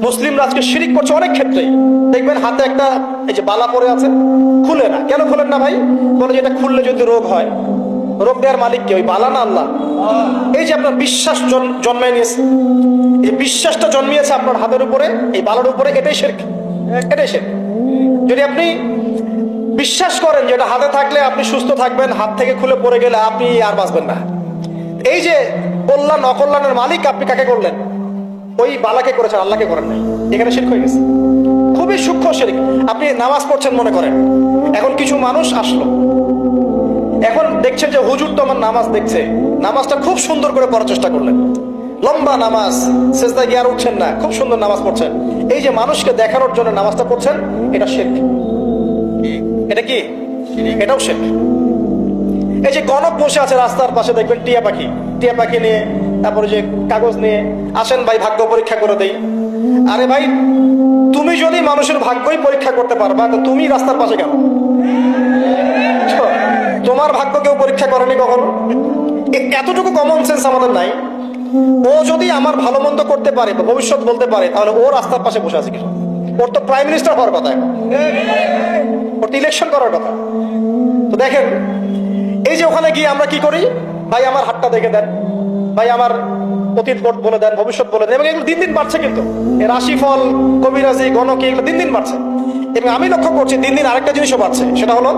মুসলিমরা আজকে শিরিক করছে অনেক ক্ষেত্রে। দেখবেন হাতে একটা এই যে বালা পরে আছে, খুলে না। কেন খুলেন না ভাই? বলে যে এটা খুললে যদি রোগ হয়। রোগ দেওয়ার মালিক কে? ওই বালা না আল্লাহ? এই যে আপনার বিশ্বাস জন্মায় নিয়েছে, এই বিশ্বাসটা জন্মিয়েছে আপনার হাতের উপরে, এই বালার উপরে, এটাই শিরক, এটাই শিরক। যদি আপনি বিশ্বাস করেন যে এটা হাতে থাকলে আপনি সুস্থ থাকবেন, হাত থেকে খুলে পড়ে গেলে আপনি আর বাঁচবেন না, এই যে কল্যাণ অকল্যাণের মালিক আপনি কাকে করলেন? ওই বালাকে করেছেন, আল্লাহকে করেন নাই। এখানে শিরক হয়ে গেছে, খুবই সূক্ষ্ম শিরক। আপনি নামাজ পড়ছেন মনে করেন, এখন কিছু মানুষ আসলো, এখন দেখছেন যে হুজুর তো আমার নামাজ দেখছে, নামাজটা খুব সুন্দর করে পড়ার চেষ্টা করলেন, লম্বা নামাজ, সেজদায় গিয়ে আর উঠছেন না, খুব সুন্দর নামাজ পড়ছেন। এই যে মানুষকে দেখানোর জন্য নামাজটা পড়ছেন, এটা শিরক। এটা কি? এটাও শিরক। এই যে গণক বসে আছে রাস্তার পাশে, দেখবেন টিয়া পাখি, টিয়া পাখি নিয়ে, তারপরে যে কাগজ নিয়ে আসেন ভাই ভাগ্য পরীক্ষা করে দেই। আরে ভাই, তুমি যদি মানুষের ভাগ্যই পরীক্ষা করতে পারবা, তো তুমি রাস্তার পাশে কেন? তোমার ভাগ্য কেউ পরীক্ষা করেনি কখনো? এতটুকু কমন সেন্স আমাদের নাই। ও যদি আমার ভালো মন্দ করতে পারে বা ভবিষ্যৎ বলতে পারে, তাহলে ও রাস্তার পাশে বসে আছে কেন? ওর তো প্রাইম মিনিস্টার হওয়ার কথা, ওর তো ইলেকশন করার কথা। তো দেখেন, এই যে ওখানে গিয়ে আমরা কি করি, ভাই আমার হাতটা দেখে দেন, ভাই আমার অতীত বলে দেন, ভবিষ্যৎ বলে দেন। এবং এগুলো দিন দিন বাড়ছে, কিন্তু রাশিফল, কবিরাজি, গণকে, এগুলো দিন দিন বাড়ছে। এবং আমি লক্ষ্য করছি দিন দিন আরেকটা জিনিসও বাড়ছে, সেটা হলো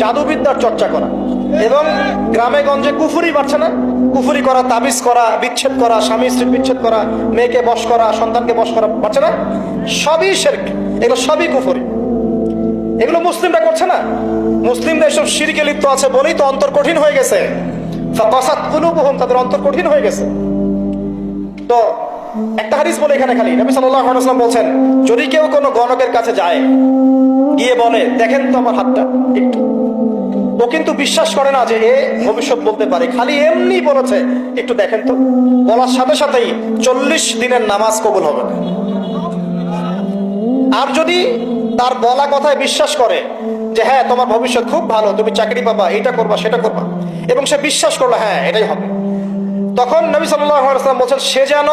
জাদুবিদ্যার চর্চা করা। এবং গ্রামে গঞ্জে কুফুরি বাড়ছে না? কুফুরি করা, তাবিজ করা, বিচ্ছেদ করা, স্বামী স্ত্রী বিচ্ছেদ করা, মেয়েকে বশ করা, সন্তানকে বশ করা, বাড়ছে না? সবই শিরক, এগুলো সবই কুফুরি। এগুলো মুসলিমরা করছে না। মুসলিমরা এসব শিরকে লিপ্ত আছে বলেই তো অন্তর কঠিন হয়ে গেছে, তাদের অন্তর কঠিন হয়ে গেছে। তো একটা হাদিস বলে এখানে খালি, নবী সাল্লাল্লাহু আলাইহি ওয়াসাল্লাম বলছেন, যদি কেউ কোনো গণকের কাছে যায়, গিয়ে বলে দেখেন তো আমার হাতটা একটু, ও কিন্তু বিশ্বাস করে না যে এ ভবিষ্যৎ বলতে পারে, খালি এমনি বলেছে একটু দেখেন তো, বলার সাথে সাথেই 40 দিনের নামাজ কবুল হবে না। আর যদি তার বলা কথায় বিশ্বাস করে যে হ্যাঁ তোমার ভবিষ্যৎ খুব ভালো, তুমি চাকরি পাবা, এটা করবা সেটা করবা, এবং সে বিশ্বাস করলো হ্যাঁ এটাই হবে, তখন নবী সাল্লাল্লাহু আলাইহি ওয়াসাল্লাম বলেন সে যেন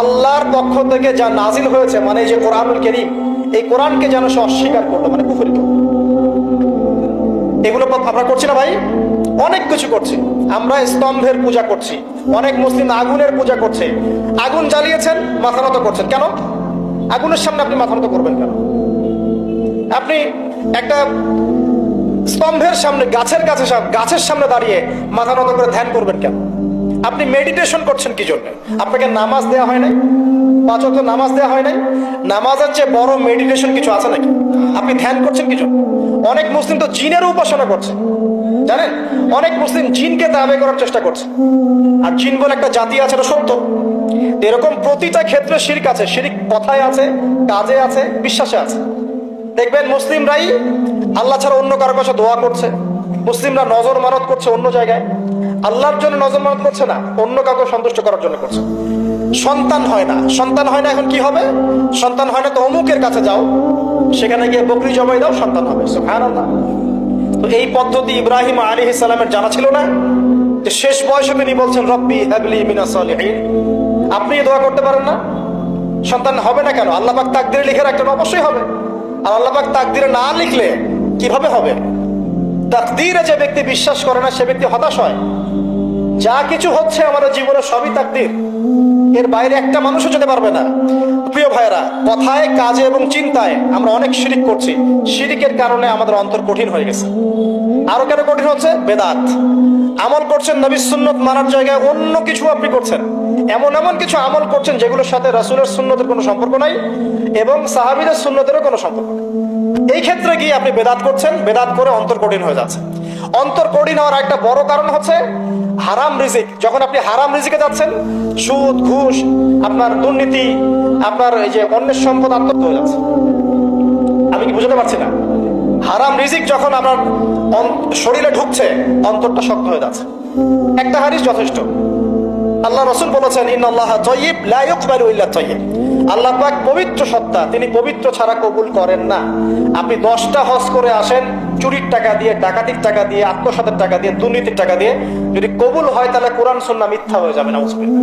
আল্লাহর পক্ষ থেকে যা নাজিল হয়েছে, মানে এই যে কোরআনুল কারীম, এই কোরআনকে যেন সে অস্বীকার করলো, মানে কুফরি করলো। এগুলো আমরা করছি না ভাই? অনেক কিছু করছি আমরা। স্তম্ভের পূজা করছি, অনেক মুসলিম আগুনের পূজা করছে। আগুন জ্বালিয়েছেন, মাথা নত করছেন কেন? আগুনের সামনে আপনি মাথা নত করবেন কেন? আপনি একটা স্তম্ভের সামনে, গাছের সামনে দাঁড়িয়ে মাথা নত করে ধ্যান করবেন কেন? আপনি মেডিটেশন করছেন কি জন্য? আপনাকে নামাজ দেওয়া হয় নাই? 5 ওয়াক্ত নামাজ দেওয়া হয় নাই? নামাজের চেয়ে বড় মেডিটেশন কিছু আছে নাকি? আপনি ধ্যান করছেন কি জন্য? অনেক মুসলিম তো জিনের উপাসনা করছে, জানেন? অনেক মুসলিম জিনকে তাবে করার চেষ্টা করছে। আর জিন বলে একটা জাতি আছে, এটা সত্য। এরকম প্রতিটা ক্ষেত্রে শিরক আছে। শিরক কথায় আছে, কাজে আছে, বিশ্বাসে আছে। দেখবেন মুসলিমরাই আল্লাহ ছাড়া অন্য কারো কাছে দোয়া করছে, মুসলিমরা নজর মানত করছে অন্য জায়গায়, আল্লাহর জন্য নজর মানত করছে না, অন্য কাউকে সন্তুষ্ট করার জন্য করছে। সন্তান হয় না, সন্তান হয় না, এখন কি হবে? সন্তান হয় না তো অমুকের কাছে যাও, সেখানে গিয়ে বকরি জবাই দাও, সন্তান হবে। সুবহানাল্লাহ। তো এই পদ্ধতি ইব্রাহিম আলাইহিস সালামের জানা ছিল না, যে শেষ বয়সে তিনি বলছেন রব্বি হাবলি মিনাস সালিহিন। আপনি দোয়া করতে পারেন না? সন্তান হবে না কেন? আল্লাহ পাক তাকদীরে লিখে রাখলেন, অবশ্যই হবে। আর আল্লাহ পাক তাকদীরে না লিখলে কিভাবে হবে? তাকদীরে যে ব্যক্তি বিশ্বাস করে না, সে ব্যক্তি হতাশ হয়। যা কিছু হচ্ছে আমাদের জীবনে সবই তাকদীর, এর বাইরে একটা মানুষও যেতে পারবে না। প্রিয় ভাইরা, কথায়, কাজে এবং চিন্তায় আমরা অনেক শিরিক করছি। শিরিকের কারণে আমাদের অন্তর কঠিন হয়ে গেছে। আরো কেন কঠিন হচ্ছে? বেদাত। আমল করছেন নবীর সুন্নত মানার জায়গায় অন্য কিছু আপনি করছেন, এমন এমন কিছু আমল করছেন যেগুলোর সাথে রাসূলের সুন্নতের কোনো সম্পর্ক নাই এবং সাহাবীদের সুন্নতেরও কোনো সম্পর্ক নেই। এই ক্ষেত্রে গিয়ে আপনি বেদাত করছেন, বেদাত করে অন্তর কঠিন হয়ে যাচ্ছে। অন্তর কঠিন হওয়ার একটা বড় কারণ হচ্ছে হারাম রিজিক। যখন আপনি হারাম রিজিকে যাচ্ছেন, সুদ, ঘুষ, আপনার দুর্নীতি, আপনার এই যে অন্যের সম্পদ আত্মসাৎ হয়ে যাচ্ছে। আমি কি বুঝতে পারছি না? হারাম রিজিক যখন আপনার শরীরে ঢুকছে, অন্তরটা শক্ত হয়ে যাচ্ছে। একটা হাদিস যথেষ্ট। আল্লাহ রাসূল বলেছেন, ইন্নাল্লাহা তাইয়্যিব লা ইকবালু ইল্লা তাইয়্যিব। আল্লাহ পাক পবিত্র সত্তা, তিনি পবিত্র ছাড়া কবুল করেন না। আপনি 10টা হজ করে আসেন, চুরির টাকা দিয়ে, ডাকাতির টাকা দিয়ে, আত্মসাতের টাকা দিয়ে, দুর্নীতির টাকা দিয়ে, যদি কবুল হয় তাহলে কোরআন সুন্নাহ মিথ্যা হয়ে যাবে। নাউজুবিল্লাহ।